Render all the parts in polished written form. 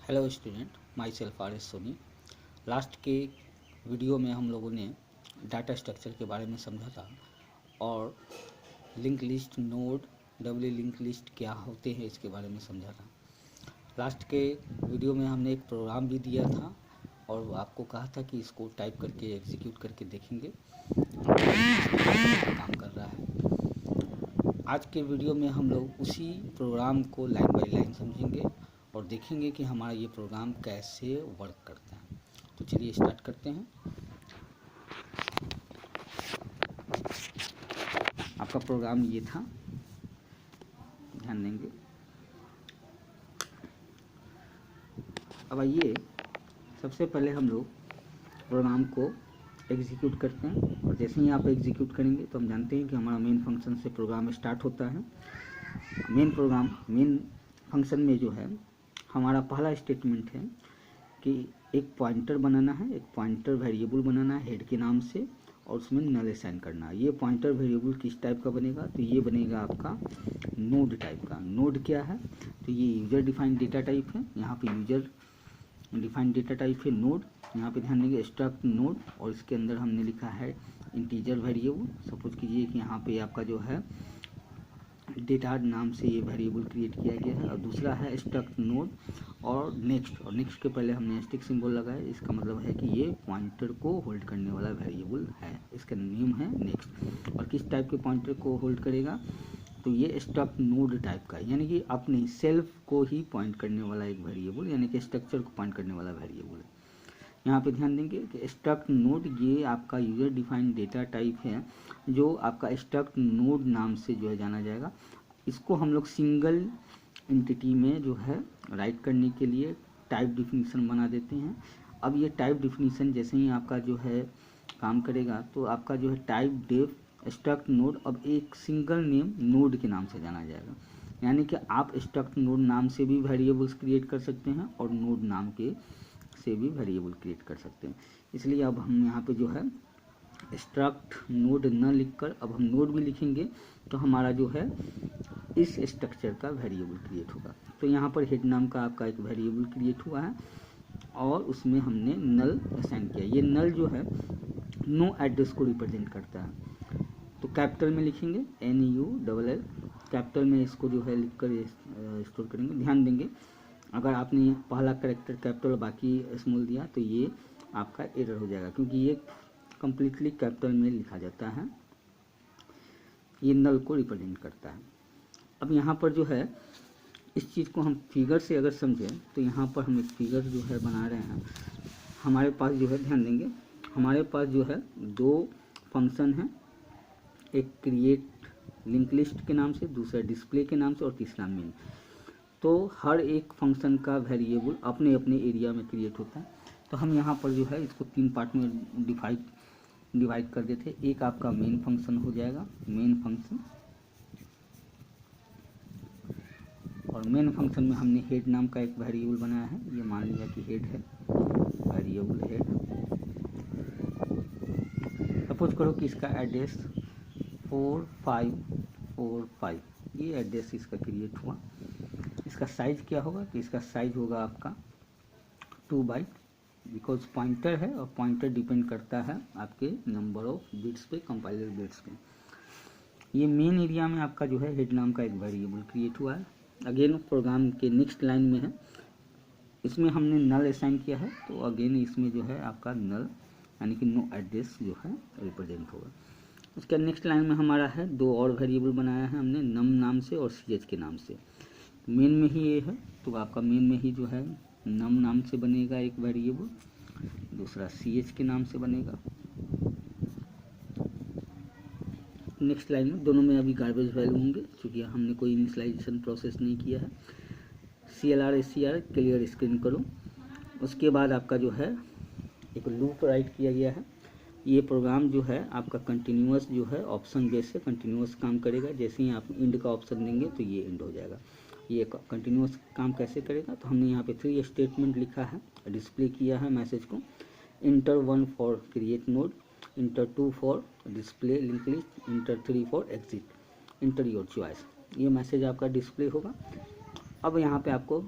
Hello student, my self R S Soni. Last के video में हम लोगों ने डाटा स्ट्रक्चर के बारे में समझा था और link list, node, W link list क्या होते हैं इसके बारे में समझा था। लास्ट के वीडियो में हमने एक प्रोग्राम भी दिया था और आपको कहा था कि इसको टाइप करके एग्जीक्यूट करके देखेंगे काम कर रहा है। आज के वीडियो में हम लोग उसी प्रोग्राम को लाइन बाय लाइन समझेंगे और देखेंगे कि हमारा ये प्रोग्राम कैसे वर्क करता है। तो चलिए स्टार्ट करते हैं। आपका प्रोग्राम ये था, ध्यान देंगे। अब आइए सबसे पहले हम लोग प्रोग्राम को एग्जीक्यूट करते हैं और जैसे ही आप एग्जीक्यूट करेंगे तो हम जानते हैं कि हमारा मेन फंक्शन से प्रोग्राम स्टार्ट होता है। मेन फंक्शन में जो है हमारा पहला स्टेटमेंट है कि एक पॉइंटर बनाना है, एक पॉइंटर वेरिएबल बनाना है हेड के नाम से और उसमें नल असाइन करना है। ये पॉइंटर वेरिएबल किस टाइप का बनेगा? तो ये बनेगा आपका नोड टाइप का। नोड क्या है? तो ये यूजर डिफाइंड डेटा टाइप है। यहाँ पे यूजर डिफाइंड डेटा टाइप है नोड। यहाँ पे ध्यान देंगे स्ट्रक्ट नोड और इसके अंदर हमने लिखा है इंटीजर वेरिएबल। सपोज कीजिए कि यहाँ पे आपका जो है डेटा नाम से ये वेरिएबल क्रिएट किया गया है और दूसरा है स्ट्रक्ट नोड और नेक्स्ट के पहले हमने स्टिक सिंबल लगाया। इसका मतलब है कि ये पॉइंटर को होल्ड करने वाला वेरिएबल है। इसका नेम है नेक्स्ट। और किस टाइप के पॉइंटर को होल्ड करेगा? तो ये स्ट्रक्ट नोड टाइप का, यानी कि अपने सेल्फ को ही पॉइंट करने वाला एक वेरिएबल, यानी कि स्ट्रक्चर को पॉइंट करने वाला वेरिएबल है। यहाँ पे ध्यान देंगे कि स्ट्रक्ट नोड ये आपका यूजर डिफाइंड डेटा टाइप है जो आपका स्ट्रक्ट नोड नाम से जो है जाना जाएगा। इसको हम लोग सिंगल एंटिटी में जो है राइट करने के लिए टाइप डिफिनीशन बना देते हैं। अब ये टाइप डिफिनीशन जैसे ही आपका जो है काम करेगा तो आपका जो है टाइप डेफ स्ट्रक्ट नोड अब एक सिंगल नेम नोड के नाम से जाना जाएगा। यानी कि आप स्ट्रक्ट नोड नाम से भी वेरिएबल्स क्रिएट कर सकते हैं और नोड नाम के से भी वेरिएबल क्रिएट कर सकते हैं। इसलिए अब हम यहाँ पे जो है स्ट्रक्ट नोड न लिखकर अब हम नोड भी लिखेंगे तो हमारा जो है इस स्ट्रक्चर का वेरिएबल क्रिएट होगा। तो यहाँ पर हेड नाम का आपका एक वेरिएबल क्रिएट हुआ है और उसमें हमने नल असाइन किया। ये नल जो है नो एड्रेस को रिप्रेजेंट करता है। तो कैपिटल में लिखेंगे NULL, कैपिटल में इसको जो है लिख कर स्टोर करेंगे। ध्यान देंगे अगर आपने पहला कैरेक्टर कैपिटल बाकी स्मॉल दिया तो ये आपका एरर हो जाएगा क्योंकि ये कम्प्लीटली कैपिटल में लिखा जाता है। ये नल को रिप्रेजेंट करता है। अब यहाँ पर जो है इस चीज़ को हम फिगर से अगर समझें तो यहाँ पर हम एक फिगर जो है बना रहे हैं। हमारे पास जो है ध्यान देंगे हमारे पास जो है दो फंक्शन हैं, एक क्रिएट लिंक लिस्ट के नाम से, दूसरा डिस्प्ले के नाम से और तीसरा मेन। तो हर एक फंक्शन का वेरिएबल अपने अपने एरिया में क्रिएट होता है। तो हम यहाँ पर जो है इसको तीन पार्ट में डिवाइड कर देते। एक आपका मेन फंक्शन हो जाएगा, मेन फंक्शन, और मेन फंक्शन में हमने हेड नाम का एक वेरिएबल बनाया है। ये मान लीजिए कि हेड है, वेरिएबल हेड। सपोज करो कि इसका एड्रेस 4545, ये एड्रेस इसका क्रिएट हुआ। इसका साइज क्या होगा? तो इसका साइज होगा आपका 2 बाइट, बिकॉज पॉइंटर है और पॉइंटर डिपेंड करता है आपके नंबर ऑफ बिट्स पे, कंपाइलर बिट्स पे। ये मेन एरिया में आपका जो है हेड नाम का एक वेरिएबल क्रिएट हुआ है। अगेन प्रोग्राम के नेक्स्ट लाइन में है, इसमें हमने नल असाइन किया है। तो अगेन इसमें जो है आपका नल यानी कि नो एड्रेस जो है रिप्रेजेंट होगा। उसके नेक्स्ट लाइन में हमारा है दो और वेरिएबल बनाया है हमने, नम नाम से और CH के नाम से। मेन में ही ये है तो आपका मेन में ही जो है नम नाम से बनेगा एक वेरिएबल, दूसरा CH के नाम से बनेगा। नेक्स्ट लाइन में दोनों में अभी गार्बेज वैल्यू होंगे क्योंकि हमने कोई इनिशियलाइजेशन प्रोसेस नहीं किया है। CLR SCR क्लियर स्क्रीन करो। उसके बाद आपका जो है एक लूप राइट किया गया है। ये प्रोग्राम जो है आपका कंटिन्यूअस जो है ऑप्शन बेस से कंटिन्यूअस काम करेगा। जैसे ही आप इंड का ऑप्शन देंगे तो ये इंड हो जाएगा। ये कंटिन्यूअस काम कैसे करेगा? तो हमने यहाँ पे 3 स्टेटमेंट लिखा है, डिस्प्ले किया है मैसेज को। Inter 1 for create node, inter 2 for display link list, inter 3 for exit, inter your choice. ये मैसेज आपका डिस्प्ले होगा। अब यहाँ पे आपको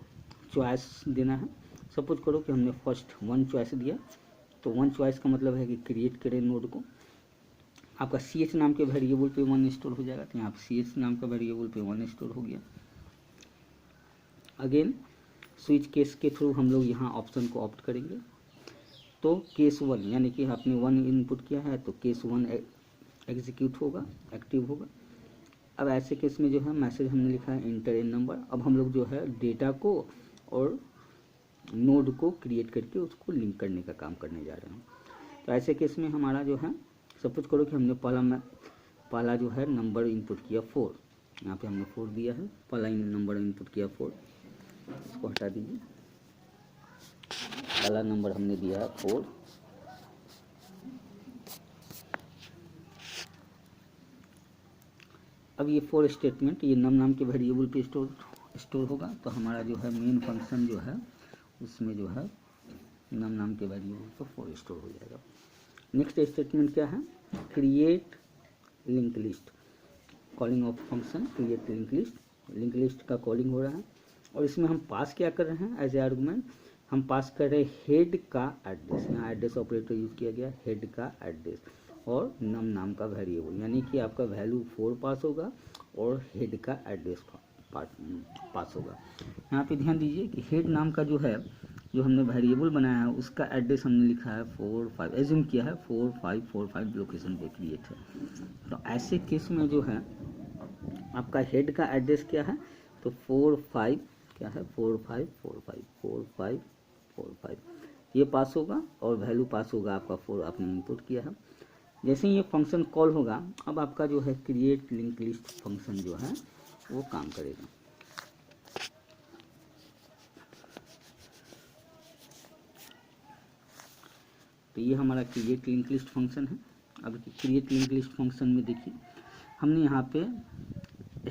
चॉइस देना है। सपोज करो कि हमने फर्स्ट 1 चॉइस दिया, तो 1 चॉइस का मतलब है कि क्रिएट करें नोड को। आपका ch नाम के वेरिएबल पे 1 स्टोर हो जाएगा, तो यहाँ पे ch नाम का वेरिएबल पे 1 स्टोर हो गया। अगेन स्विच केस के थ्रू हम लोग यहाँ ऑप्शन को ऑप्ट करेंगे, तो केस 1 यानी कि आपने 1 इनपुट किया है तो केस 1 एग्जीक्यूट होगा, एक्टिव होगा। अब ऐसे केस में जो है मैसेज हमने लिखा है इंटर इन नंबर। अब हम लोग जो है डेटा को और नोड को क्रिएट करके उसको लिंक करने का काम करने जा रहे हैं। तो ऐसे केस में हमारा जो है, सपोज करो कि हमने पहला जो है नंबर इनपुट किया 4, यहाँ पे हमने 4 दिया है, पहला नंबर इनपुट किया 4, इसको हटा दीजिए। पहला नंबर हमने दिया है 4, अब ये 4 स्टेटमेंट ये नम नाम के वेरिएबल पे स्टोर होगा। तो हमारा जो है मेन फंक्शन जो है उसमें जो है नम नाम के वेरिएबल पर 4 स्टोर हो जाएगा। नेक्स्ट स्टेटमेंट क्या है, create link list, calling of function create link list. Link list का कॉलिंग हो रहा है और इसमें हम पास क्या कर रहे हैं एज ए आर्गुमेंट, हम पास कर रहे हैं हेड का एड्रेस। यहाँ एड्रेस ऑपरेटर यूज किया गया, हेड का एड्रेस और नम नाम का वेरिएबल, यानी कि आपका वैल्यू 4 पास होगा और हेड का एड्रेस पास होगा। यहाँ पे ध्यान दीजिए कि हेड नाम का जो है, जो हमने वेरिएबल बनाया है उसका एड्रेस हमने लिखा है 45, एज्यूम किया है 4545 लोकेशन पे क्रिएट है। तो ऐसे केस में जो है आपका हेड का एड्रेस क्या है, तो 45 क्या है 4545 ये पास होगा और वैल्यू पास होगा आपका 4 आपने इनपुट किया है। जैसे ही ये फंक्शन कॉल होगा, अब आपका जो है क्रिएट लिंक लिस्ट फंक्शन जो है वो काम करेगा। तो ये हमारा क्रिएट लिंक लिस्ट फंक्शन है। अब क्रिएट लिंक लिस्ट फंक्शन में देखिए हमने यहाँ पे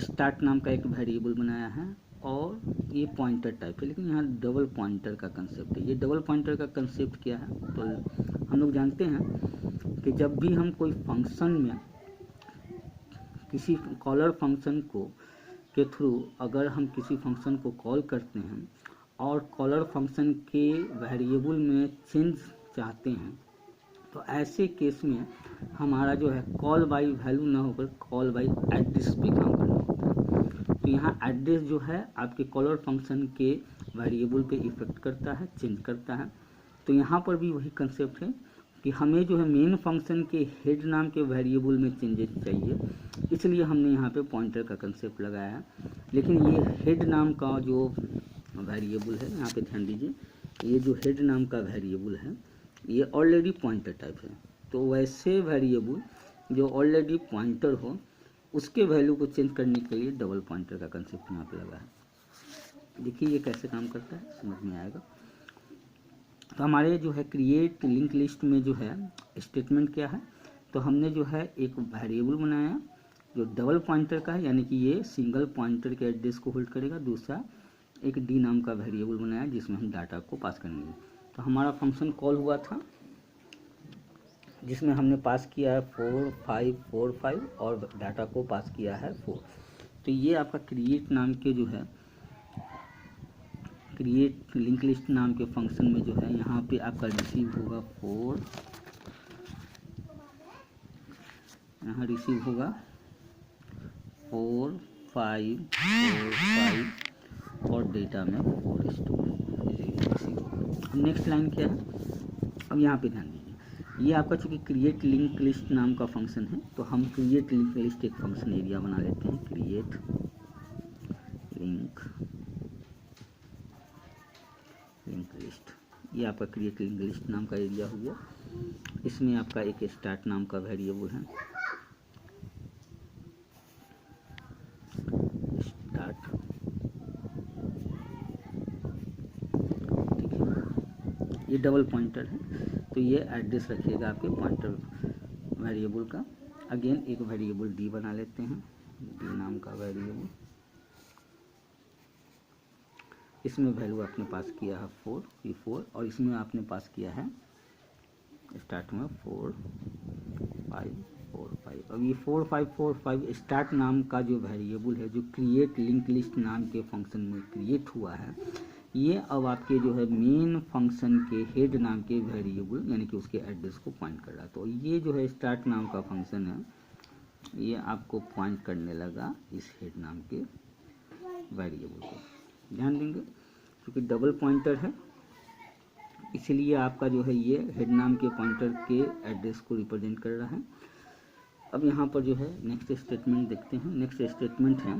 स्टार्ट नाम का एक वेरिएबल बनाया है और ये पॉइंटर टाइप है, लेकिन यहाँ डबल पॉइंटर का कंसेप्ट है। ये डबल पॉइंटर का कंसेप्ट क्या है, तो हम लोग जानते हैं कि जब भी हम कोई फंक्शन में किसी कॉलर फंक्शन को के थ्रू अगर हम किसी फंक्शन को कॉल करते हैं और कॉलर फंक्शन के वेरिएबल में चेंज चाहते हैं, तो ऐसे केस में हमारा जो है कॉल बाई वैल्यू ना होकर कॉल बाई एड्रेस पे काम करना होता है। तो यहाँ एड्रेस जो है आपके कॉलर फंक्शन के वेरिएबल पे इफेक्ट करता है, चेंज करता है। तो यहाँ पर भी वही कंसेप्ट है कि हमें जो है मेन फंक्शन के हेड नाम के वेरिएबल में चेंजेस चाहिए, इसलिए हमने यहाँ पे पॉइंटर का कंसेप्ट लगाया है। लेकिन ये हेड नाम का जो वेरिएबल है, यहाँ पे ध्यान दीजिए, ये जो हेड नाम का वेरिएबल है ये ऑलरेडी पॉइंटर टाइप है। तो वैसे वेरिएबल जो ऑलरेडी पॉइंटर हो उसके वैल्यू को चेंज करने के लिए डबल पॉइंटर का कंसेप्ट यहाँ पे लगा है। देखिए ये कैसे काम करता है, समझ में आएगा। तो हमारे जो है क्रिएट लिंक लिस्ट में जो है स्टेटमेंट क्या है, तो हमने जो है एक वेरिएबल बनाया जो डबल पॉइंटर का है, यानी कि ये सिंगल पॉइंटर के एड्रेस को होल्ड करेगा। दूसरा एक डी नाम का वेरिएबल बनाया जिसमें हम डाटा को पास करेंगे। तो हमारा फंक्शन कॉल हुआ था जिसमें हमने पास किया है 4545 और डाटा को पास किया है 4। तो ये आपका क्रिएट नाम के जो है क्रिएट लिंक लिस्ट नाम के फंक्शन में जो है यहाँ पे आपका रिसीव होगा 4, यहाँ रिसीव होगा 4545 और डेटा में 4 स्टोर रिसीव होगा। अब नेक्स्ट लाइन क्या है, अब यहाँ पे ध्यान दीजिए, ये आपका चूँकि क्रिएट लिंक लिस्ट नाम का फंक्शन है, तो हम क्रिएट लिंक लिस्ट एक फंक्शन एरिया बना लेते हैं। क्रिएट लिंक लिस्ट, ये आपका क्रिएट लिंक लिस्ट नाम का एरिया हो गया। इसमें आपका एक स्टार्ट नाम का वेरिएबल है, स्टार्ट, ठीक है, ये डबल पॉइंटर है तो ये एड्रेस रखिएगा आपके पॉइंटर वेरिएबल का। अगेन एक वेरिएबल डी बना लेते हैं, डी नाम का वेरिएबल, इसमें वैल्यू आपने पास किया है 4, ये 4, और इसमें आपने पास किया है स्टार्ट में 4545। अब ये 4545 स्टार्ट नाम का जो वेरिएबल है जो क्रिएट लिंक लिस्ट नाम के फंक्शन में क्रिएट हुआ है, ये अब आपके जो है मेन फंक्शन के हेड नाम के वेरिएबल यानी कि उसके एड्रेस को पॉइंट कर रहा है। तो ये जो है स्टार्ट नाम का फंक्शन है, ये आपको पॉइंट करने लगा इस हेड नाम के वेरिएबल को। ध्यान देंगे क्योंकि डबल पॉइंटर है, इसलिए आपका जो है ये हेड नाम के पॉइंटर के एड्रेस को रिप्रेजेंट कर रहा है। अब यहाँ पर जो है नेक्स्ट स्टेटमेंट देखते हैं। नेक्स्ट स्टेटमेंट है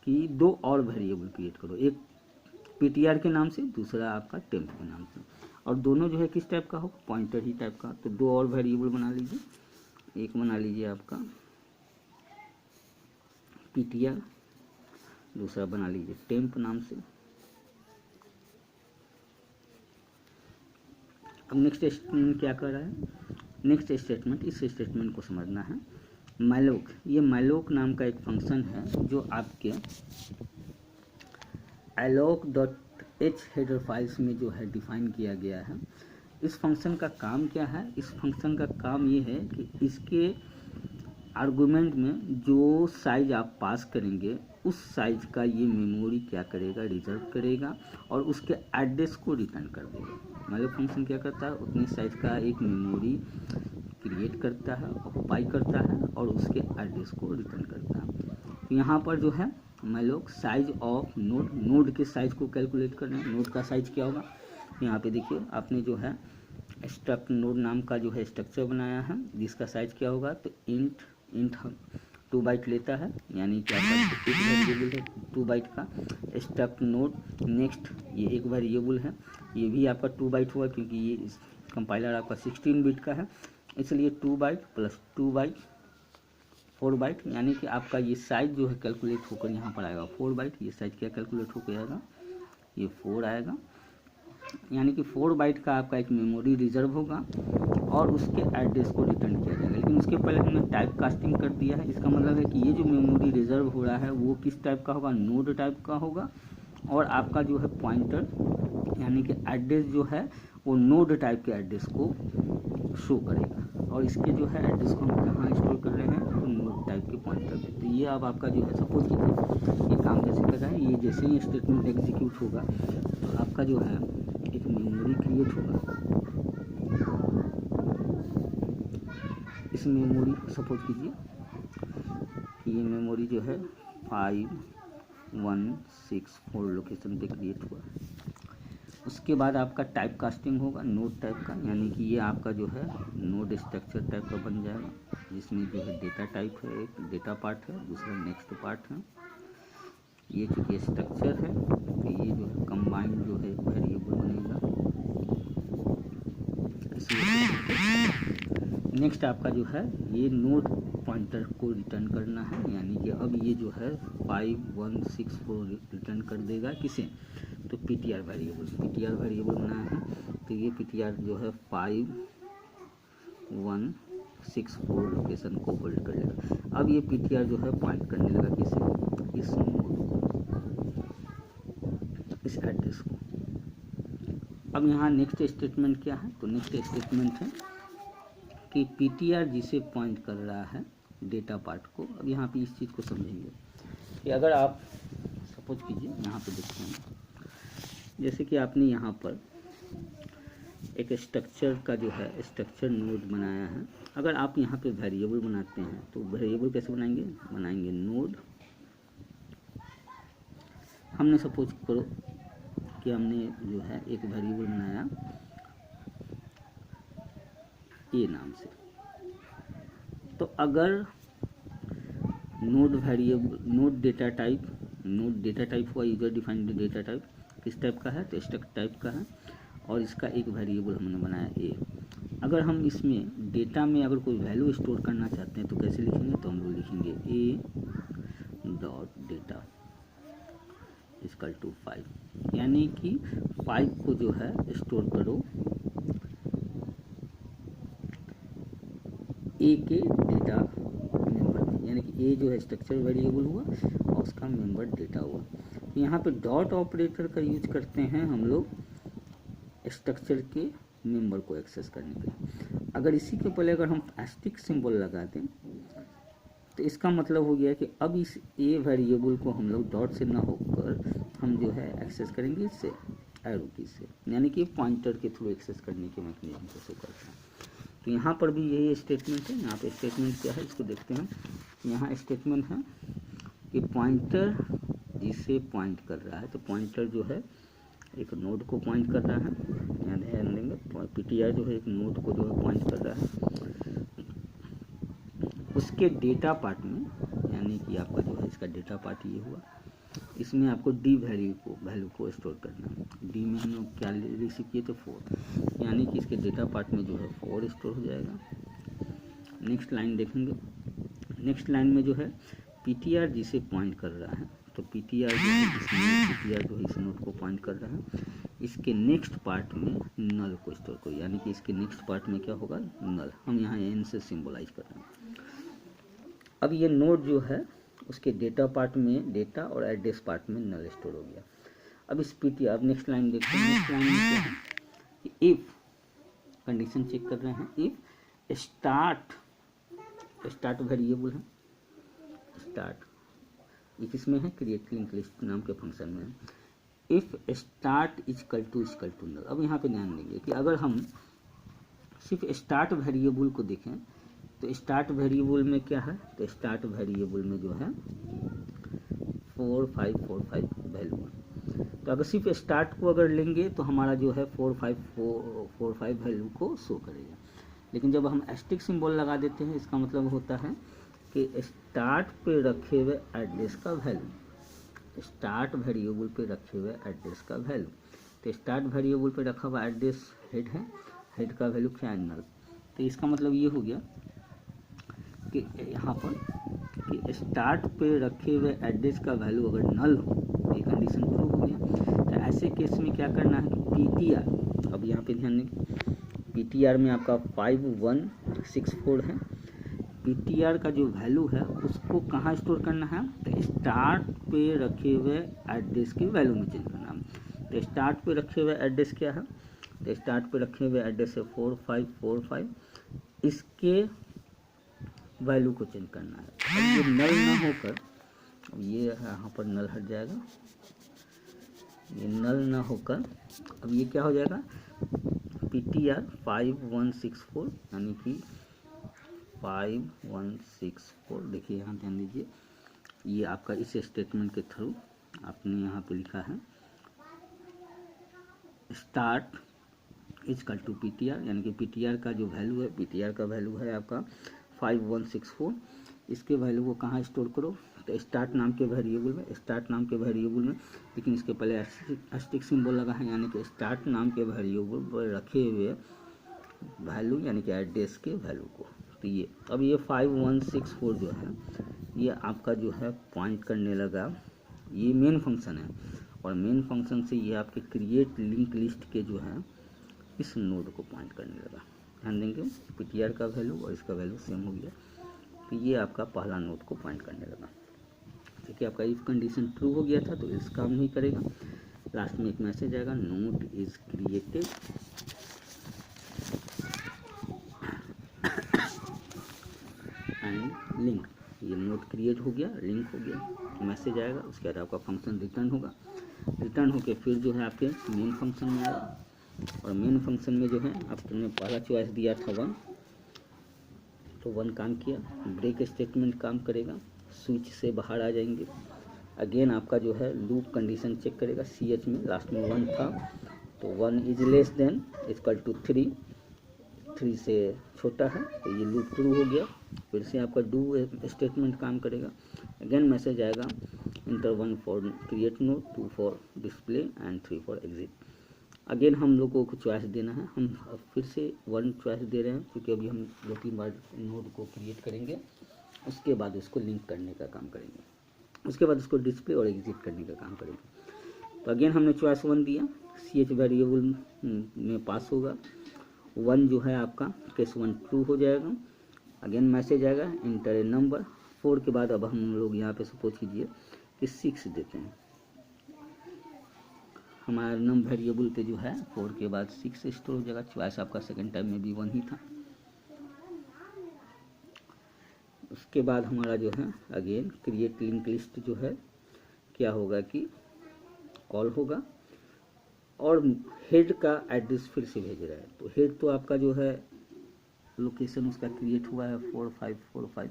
कि दो और वेरिएबल क्रिएट करो, एक पीटीआर के नाम से, दूसरा आपका टेम्प के नाम से, और दोनों जो है किस टाइप का हो, पॉइंटर ही टाइप का। तो दो और वेरिएबल बना लीजिए, एक बना लीजिए आपका पीटीआर, दूसरा बना लीजिए टेम्प नाम से। अब नेक्स्ट स्टेटमेंट क्या कर रहा है, नेक्स्ट स्टेटमेंट, इस स्टेटमेंट को समझना है। मैलोक, ये मैलोक नाम का एक फंक्शन है जो आपके alloc.h हेडर फाइल्स में जो है डिफाइन किया गया है। इस फंक्शन का काम क्या है, इस फंक्शन का काम ये है कि इसके आर्गुमेंट में जो साइज आप पास करेंगे उस साइज का ये मेमोरी क्या करेगा, रिजर्व करेगा और उसके एड्रेस को रिटर्न कर देगा। मैलोक फंक्शन क्या करता है, उतने साइज का एक मेमोरी क्रिएट करता है, ऑक्युपाई करता है और उसके एड्रेस को रिटर्न करता है। तो यहाँ पर जो है malloc size of node, node के साइज को कैलकुलेट कर रहे हैं। नोड का साइज क्या होगा, यहाँ पे देखिए आपने जो है स्ट्रक्ट नोड नाम का जो है स्ट्रक्चर बनाया है जिसका साइज क्या होगा, तो इंट 2 बाइट लेता है, यानी कि आपका एक वेरिएबल है 2 बाइट का। स्ट्रक्ट नोड नेक्स्ट, ये एक वेरिएबल है, ये भी आपका 2 बाइट हुआ क्योंकि ये कंपाइलर आपका 16 बिट का है, इसलिए 2 बाइट प्लस 2 बाइट 4 बाइट, यानी कि आपका ये साइज जो है कैलकुलेट होकर यहाँ पर आएगा 4 बाइट। ये साइज क्या कैलकुलेट होकर आएगा, ये 4 आएगा, यानी कि 4 बाइट का आपका एक मेमोरी रिजर्व होगा और उसके एड्रेस को रिटर्न किया जाएगा। लेकिन उसके पहले हमने टाइप कास्टिंग कर दिया है, इसका मतलब है कि ये जो मेमोरी रिजर्व हो रहा है वो किस टाइप का होगा, नोड टाइप का होगा और आपका जो है पॉइंटर यानी कि एड्रेस जो है वो नोड टाइप के एड्रेस को शो करेगा। और इसके जो है एड्रेस को हम कहाँ स्टोर कर रहे हैं, तो नोड टाइप के पॉइंटर में। तो ये अब आपका जो है सपोज कीजिए ये काम कैसे कर रहा है, ये जैसे ही स्टेटमेंट एग्जीक्यूट होगा तो आपका जो है एक मेमोरी क्रिएट होगा। इस मेमोरी सपोज कीजिए ये मेमोरी जो है 5164 लोकेशन पे क्रिएट हुआ। उसके बाद आपका टाइप कास्टिंग होगा नोड टाइप का, यानी कि ये आपका जो है नोड स्ट्रक्चर टाइप का बन जाएगा जिसमें जो है डेटा टाइप है, एक डेटा पार्ट है, दूसरा नेक्स्ट पार्ट है। ये चूँकि स्ट्रक्चर है तो ये जो है कंबाइंड जो है वेरिएबल बनेगा। नेक्स्ट आपका जो है ये नोड पॉइंटर को रिटर्न करना है, यानी कि अब ये जो है 5164 रिटर्न कर देगा किसे, तो पीटीआर वेरिएबल बनाया है तो ये पीटीआर जो है 5164 लोकेशन को होल्ड कर लेगा। अब ये पीटीआर जो है पॉइंट करने लगा किसे, इस नोड को, इस एड्रेस को। अब यहाँ नेक्स्ट स्टेटमेंट क्या है, तो नेक्स्ट स्टेटमेंट है कि पीटीआर जिसे पॉइंट कर रहा है डेटा पार्ट को। अब यहाँ पे इस चीज़ को समझेंगे कि अगर आप सपोज कीजिए यहाँ पे देखते हैं जैसे कि आपने यहाँ पर एक स्ट्रक्चर का जो है स्ट्रक्चर नोड बनाया है। अगर आप यहाँ पे वेरिएबल बनाते हैं तो वेरिएबल कैसे बनाएंगे नोड, हमने सपोज करो कि हमने जो है एक वेरिएबल बनाया ए नाम से, तो अगर node variable node data type हुआ यूजर डिफाइंड डेटा टाइप किस टाइप का है, तो स्ट्रक्ट टाइप का है और इसका एक वेरिएबल हमने बनाया ए। अगर हम इसमें डेटा में अगर कोई वैल्यू स्टोर करना चाहते हैं तो कैसे लिखेंगे, तो हम लोग लिखेंगे A dot data equal to 5, यानी कि 5 को जो है स्टोर करो ए के डेटा मेंबर में, यानी कि ए जो है स्ट्रक्चर वेरिएबल हुआ और उसका मेंबर डेटा हुआ। यहाँ पे डॉट ऑपरेटर का यूज करते हैं हम लोग स्ट्रक्चर के मेंबर को एक्सेस करने के लिए। अगर इसी के पहले अगर हम एस्टिक सिंबल लगा दें तो इसका मतलब हो गया कि अब इस ए वेरिएबल को हम लोग डॉट से ना होकर हम जो है एक्सेस करेंगे इससे एरो की से, यानी कि पॉइंटर के थ्रू एक्सेस करने के मैकेनिज्म को शो करता है। तो यहाँ पर भी यही स्टेटमेंट है। यहाँ पे स्टेटमेंट क्या है इसको देखते हैं। यहाँ स्टेटमेंट है कि पॉइंटर जिसे पॉइंट कर रहा है, तो पॉइंटर जो है एक नोड को पॉइंट कर रहा है, यहाँ ध्यान देंगे पीटीआर जो है एक नोड को जो है पॉइंट कर रहा है। उसके डेटा पार्ट में, यानी कि आपका जो है इसका डेटा पार्ट ये हुआ, इसमें आपको डी वैल्यू को स्टोर करना है। डी में हम लोग क्या रिसीव किए थे 4, यानी कि इसके डेटा पार्ट में जो है 4 स्टोर हो जाएगा। नेक्स्ट लाइन देखेंगे। नेक्स्ट लाइन में जो है पीटीआर जिसे पॉइंट कर रहा है, तो पीटीआर जो है इस नोड को पॉइंट कर रहा है। इसके नेक्स्ट पार्ट में नल को स्टोर करो, यानी कि इसके नेक्स्ट पार्ट में क्या होगा, नल। हम यहाँ एन से सिंबलाइज कर रहे हैं। अब ये नोड जो है उसके डेटा पार्ट में डेटा और एड्रेस पार्ट में नल स्टोर हो गया। अब इस पीटीआर, अब नेक्स्ट लाइन देखते हैं। नेक्स्ट लाइन में क्या है कि इफ कंडीशन चेक कर रहे हैं, इफ स्टार्ट वेरिएबल है, स्टार्ट ये किसमें है, क्रिएट लिंक लिस्ट नाम के फंक्शन में है। If start equal to null. अब यहाँ पे ध्यान देंगे कि अगर हम सिर्फ स्टार्ट वेरिएबल को देखें तो स्टार्ट वेरिएबल में क्या है, तो स्टार्ट वेरिएबल में जो है 4545 वैल्यू है। तो अगर सिर्फ स्टार्ट को अगर लेंगे तो हमारा जो है 4545 वैल्यू को शो करेगा। लेकिन जब हम एस्टिक सिंबल लगा देते हैं, इसका मतलब होता है कि स्टार्ट पे रखे हुए एड्रेस का वैल्यू, स्टार्ट वेरिएबल पे रखे हुए एड्रेस का वैल्यू। तो स्टार्ट वेरिएबल पे रखा हुआ एड्रेस हेड है, हेड का वैल्यू क्या है, नल। तो इसका मतलब ये हो गया कि यहाँ पर कि स्टार्ट पे रखे हुए एड्रेस का वैल्यू अगर नल हो, ये कंडीशन प्रूव हो गया। तो ऐसे केस में क्या करना है कि पीटीआर, अब यहाँ पे ध्यान दें, पीटीआर में आपका 5164 है। पीटीआर का जो वैल्यू है उसको कहाँ स्टोर करना है, तो स्टार्ट पे रखे हुए एड्रेस की वैल्यू में चेंज करना है। तो स्टार्ट पे रखे हुए एड्रेस क्या है, तो स्टार्ट पे रखे हुए एड्रेस है 4545, इसके वैल्यू को चेंज करना है। अब ये नल ना होकर, अब ये यहाँ पर नल हट जाएगा, ये नल ना होकर अब ये क्या हो जाएगा, पीटीआर 5164, यानी कि 5164। देखिए यहाँ ध्यान दीजिए, ये आपका इस स्टेटमेंट के थ्रू आपने यहाँ पे लिखा है स्टार्ट इक्वल टू पीटीआर, यानी कि पीटीआर का जो वैल्यू है, पीटीआर का वैल्यू है आपका 5164। इसके वैल्यू को कहाँ स्टोर करो, तो स्टार्ट नाम के वेरिएबल में, स्टार्ट नाम के वेरिएबल में, लेकिन इसके पहले एस्टिक सिंबल लगा है, यानी कि स्टार्ट नाम के वेरिएबल पर रखे हुए वैल्यू, यानी कि एड्रेस के वैल्यू को। तो ये अब ये 5164 जो है ये आपका जो है पॉइंट करने लगा, ये मेन फंक्शन है, और मेन फंक्शन से ये आपके क्रिएट लिंक लिस्ट के जो है इस नोड को पॉइंट करने लगा। ध्यान देंगे पीटीआर का वैल्यू और इसका वैल्यू सेम हो गया, तो ये आपका पहला नोड को पॉइंट करने लगा। ठीक है, आपका इफ कंडीशन ट्रू हो गया था तो इस काम नहीं करेगा। लास्ट में एक मैसेज आएगा, node is created and link. ये नोड क्रिएट हो गया, लिंक हो गया, मैसेज आएगा। उसके बाद आपका फंक्शन रिटर्न होगा, रिटर्न होके फिर जो है आपके मेन फंक्शन में आएगा, और मेन फंक्शन में जो है आपने पहला चॉइस दिया था 1, तो 1 काम किया। ब्रेक स्टेटमेंट काम करेगा, स्विच से बाहर आ जाएंगे। अगेन आपका जो है लूप कंडीशन चेक करेगा, CH में लास्ट में 1 था, तो 1 is less than equal to 3, 3 से छोटा है, तो ये लूप ट्रू हो गया। फिर से आपका डू स्टेटमेंट काम करेगा। अगेन मैसेज आएगा, inter 1 for create node, 2 for display and 3 for exit. Again हम लोगों को चॉइस देना है, हम फिर से 1 चॉइस दे रहे हैं, क्योंकि अभी हम 2-3 बार नोड को क्रिएट करेंगे, उसके बाद उसको लिंक करने का काम करेंगे, उसके बाद उसको डिस्प्ले और एग्जिट करने का काम करेंगे। तो अगेन हमने चॉइस 1 दिया, CH वेरिएबल में पास होगा, 1 जो है आपका केस 1 ट्रू हो जाएगा। अगेन मैसेज आएगा, इंटर ए नंबर। 4 के बाद अब हम लोग यहाँ पे सपोज कीजिए कि 6 देते हैं, हमारा नम वेरिएबल पे जो है 4 के बाद 6 स्टोर हो जाएगा। चॉइस आपका सेकंड टाइम में भी 1 ही था। उसके बाद हमारा जो है अगेन क्रिएट लिंक लिस्ट जो है क्या होगा कि कॉल होगा, और हेड का एड्रेस फिर से भेज रहा है। तो हेड तो आपका जो है लोकेशन उसका क्रिएट हुआ है 4545,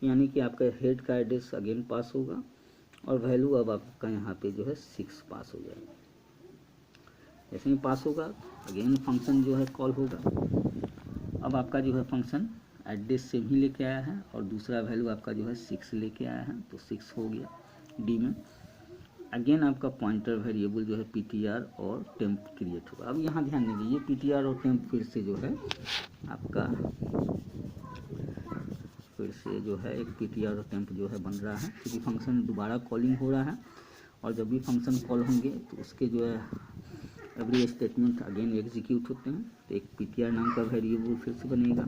यानी कि आपका हेड का एड्रेस अगेन पास होगा और वैल्यू अब आपका यहाँ पे जो है 6 पास हो जाएगा। जैसे ही पास होगा अगेन फंक्शन जो है कॉल होगा। अब आपका जो है फंक्शन एड्रेस से भी लेके आया है और दूसरा वैल्यू आपका जो है 6 लेके आया है, तो 6 हो गया डी में। अगेन आपका पॉइंटर वेरिएबल जो है ptr और टेम्प क्रिएट होगा। अब यहाँ ध्यान दीजिए, ये ptr और टेम्प फिर से जो है आपका फिर से जो है एक ptr और टेम्प जो है बन रहा है, क्योंकि फंक्शन दोबारा कॉलिंग हो रहा है। और जब भी फंक्शन कॉल होंगे तो उसके जो है एवरी स्टेटमेंट अगेन एग्जीक्यूट होते हैं। तो एक ptr नाम का वेरिएबल फिर से बनेगा,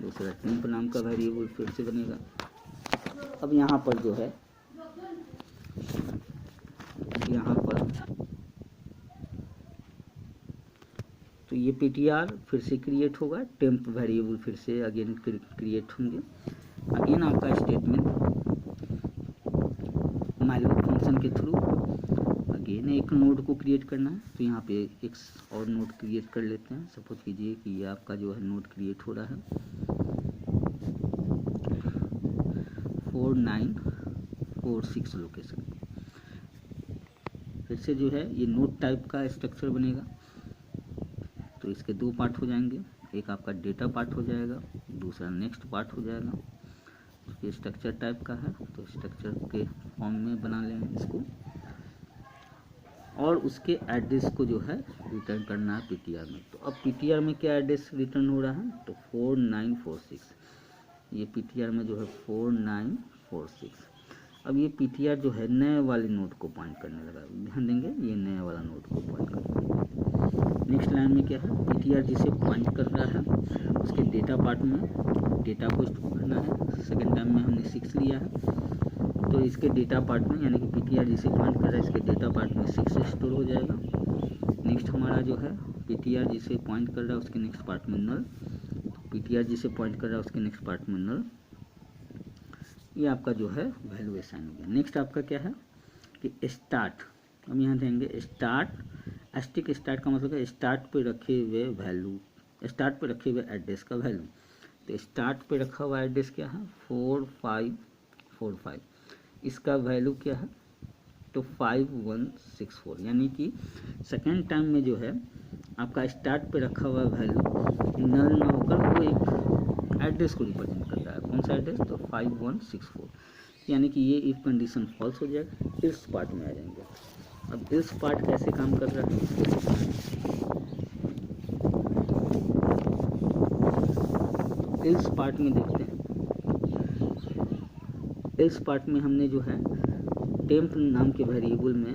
दूसरा टेम्प नाम का वेरिएबल फिर से बनेगा। अब यहाँ पर जो है तो ये ptr फिर से क्रिएट होगा, टेम्प वेरिएबल फिर से अगेन क्रिएट होंगे। अगेन आपका स्टेटमेंट माइलूप फंक्शन के थ्रू अगेन एक नोड को क्रिएट करना है। तो यहाँ पे एक और नोड क्रिएट कर लेते हैं। सपोज कीजिए कि ये आपका जो है नोड क्रिएट हो रहा है 4946 लोकेशन। फिर से जो है ये नोड टाइप का स्ट्रक्चर बनेगा। तो इसके दो पार्ट हो जाएंगे, एक आपका डेटा पार्ट हो जाएगा, दूसरा नेक्स्ट पार्ट हो जाएगा। ये स्ट्रक्चर टाइप का है, तो स्ट्रक्चर के फॉर्म में बना लें इसको। और उसके एड्रेस को जो है रिटर्न करना है ptr में। तो अब ptr में क्या एड्रेस रिटर्न हो रहा है, तो 4946। ये ptr में जो है 4946। अब ये ptr जो है नए वाले नोड को पॉइंट करने लगा। ध्यान देंगे, ये नया वाला नोड को पॉइंट करने लगा। नेक्स्ट लाइन में क्या है, ptr जिसे पॉइंट कर रहा है उसके डेटा पार्ट में डेटा को स्टोर करना है। सेकेंड टाइम में हमने 6 लिया है, तो इसके डेटा पार्ट में यानी कि ptr जिसे पॉइंट कर रहा है इसके डेटा पार्ट में 6 स्टोर हो जाएगा। नेक्स्ट हमारा जो है ptr जिसे पॉइंट कर रहा है उसके नेक्स्ट पार्ट में नल, ptr जिसे पॉइंट कर रहा है उसके नेक्स्ट पार्ट में नल। ये आपका जो है वैल्यू असाइन हो गया। नेक्स्ट आपका क्या है कि स्टार्ट। हम यहाँ देंगे स्टार्ट एस्टिक। स्टार्ट का मतलब है स्टार्ट पे रखे हुए वैल्यू, स्टार्ट पे रखे हुए एड्रेस का वैल्यू। तो स्टार्ट पे रखा हुआ एड्रेस क्या है 4545, इसका वैल्यू क्या है तो 5164। यानी कि सेकेंड टाइम में जो है आपका स्टार्ट पे रखा हुआ वैल्यू नल ना होकर वो एक एड्रेस को रिप्रेजेंट करता है। कौन सा एड्रेस, तो 5164। यानी कि ये इफ कंडीशन फॉल्स हो जाएगा। इल्स पार्ट में आ जाएंगे। अब इल्स पार्ट कैसे काम कर रहा है, इल्स पार्ट में देखते हैं। इल्स पार्ट में हमने जो है टेम्प नाम के वेरिएबल में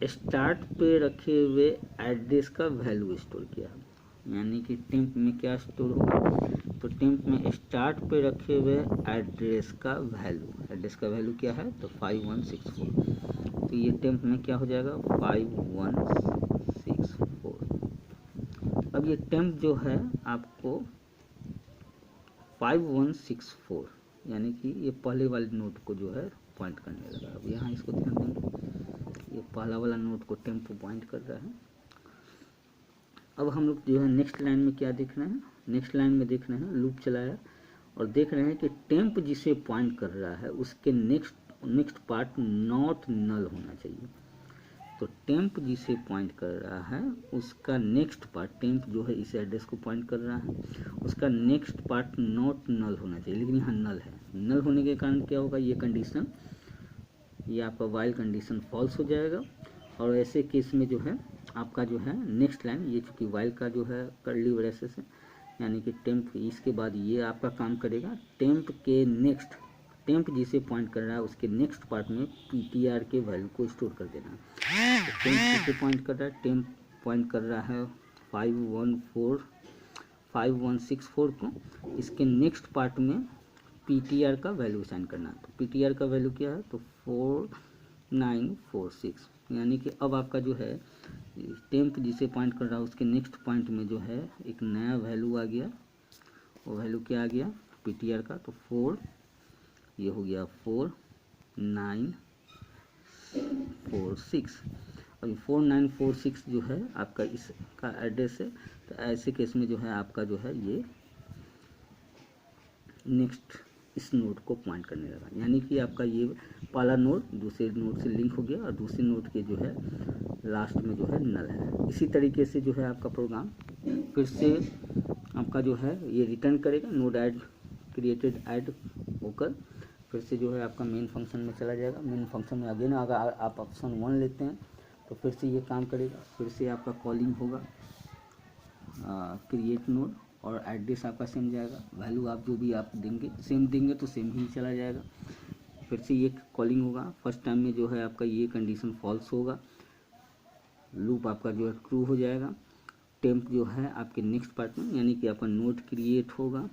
स्टार्ट पे रखे हुए एड्रेस का वैल्यू स्टोर किया। यानी कि टेम्प में क्या स्टोर होगा, तो टेम्प में स्टार्ट पे रखे हुए एड्रेस का वैल्यू, एड्रेस का वैल्यू क्या है तो 5164। तो ये टेम्प में क्या हो जाएगा 5164। अब ये टेम्प जो है आपको 5164 यानी कि ये पहले वाले नोट को जो है पॉइंट करने लगा। अब यहाँ इसको ध्यान देंगे, ये पहला वाला नोट को टेम्प को पॉइंट कर रहा है। अब हम लोग जो है नेक्स्ट लाइन में क्या देख रहे हैं, नेक्स्ट लाइन में देख रहे हैं लूप चलाया और देख रहे हैं कि टेम्प जिसे पॉइंट कर रहा है उसके नेक्स्ट पार्ट नॉट नल होना चाहिए। तो टेम्प जिसे पॉइंट कर रहा है उसका नेक्स्ट पार्ट, टेम्प जो है इस एड्रेस को पॉइंट कर रहा है उसका नेक्स्ट पार्ट नॉट नल होना चाहिए, लेकिन यहाँ नल है। नल होने के कारण क्या होगा, ये कंडीशन, ये आपका वाइल कंडीशन फॉल्स हो जाएगा। और ऐसे केस में जो है आपका जो है नेक्स्ट लाइन, ये चूँकि वाइल का जो है कर्ली ब्रेसेस है यानी कि टेम्प इसके बाद ये आपका काम करेगा। टेम्प के नेक्स्ट, टेम्प जिसे पॉइंट कर रहा है उसके नेक्स्ट पार्ट में ptr के वैल्यू को स्टोर कर देना है। तो टेम्प जिसे पॉइंट कर रहा है, टेम्प पॉइंट कर रहा है 5164 को, इसके नेक्स्ट पार्ट में ptr का वैल्यू असाइन करना है। तो ptr का वैल्यू क्या है तो 4946। यानी कि अब आपका जो है टेम्प जिसे पॉइंट कर रहा है उसके नेक्स्ट पॉइंट में जो है एक नया वैल्यू आ गया। वो वैल्यू क्या आ गया ptr का, तो 4, ये हो गया 4946। अभी 4946 जो है आपका इसका एड्रेस है, तो ऐसे केस में जो है आपका जो है ये नेक्स्ट इस नोड को पॉइंट करने लगा, यानी कि आपका ये पहला नोड दूसरे नोड से लिंक हो गया और दूसरे नोड के जो है लास्ट में जो है नल है। इसी तरीके से जो है आपका प्रोग्राम फिर से आपका जो है ये रिटर्न करेगा, नोड ऐड क्रिएटेड ऐड होकर फिर से जो है आपका मेन फंक्शन में चला जाएगा। मेन फंक्शन में अगेन अगर आप ऑप्शन 1 लेते हैं तो फिर से ये काम करेगा, फिर से आपका कॉलिंग होगा क्रिएट नोड और एड्रेस आपका सेम जाएगा, वैल्यू आप जो भी आप देंगे सेम देंगे तो सेम ही चला जाएगा। फिर से ये कॉलिंग होगा, फर्स्ट टाइम में जो है आपका ये कंडीशन फॉल्स होगा, लूप आपका जो है ट्रू हो जाएगा। टेम्प जो है आपके नेक्स्ट पार्ट में, यानी कि आपका नोड क्रिएट होगा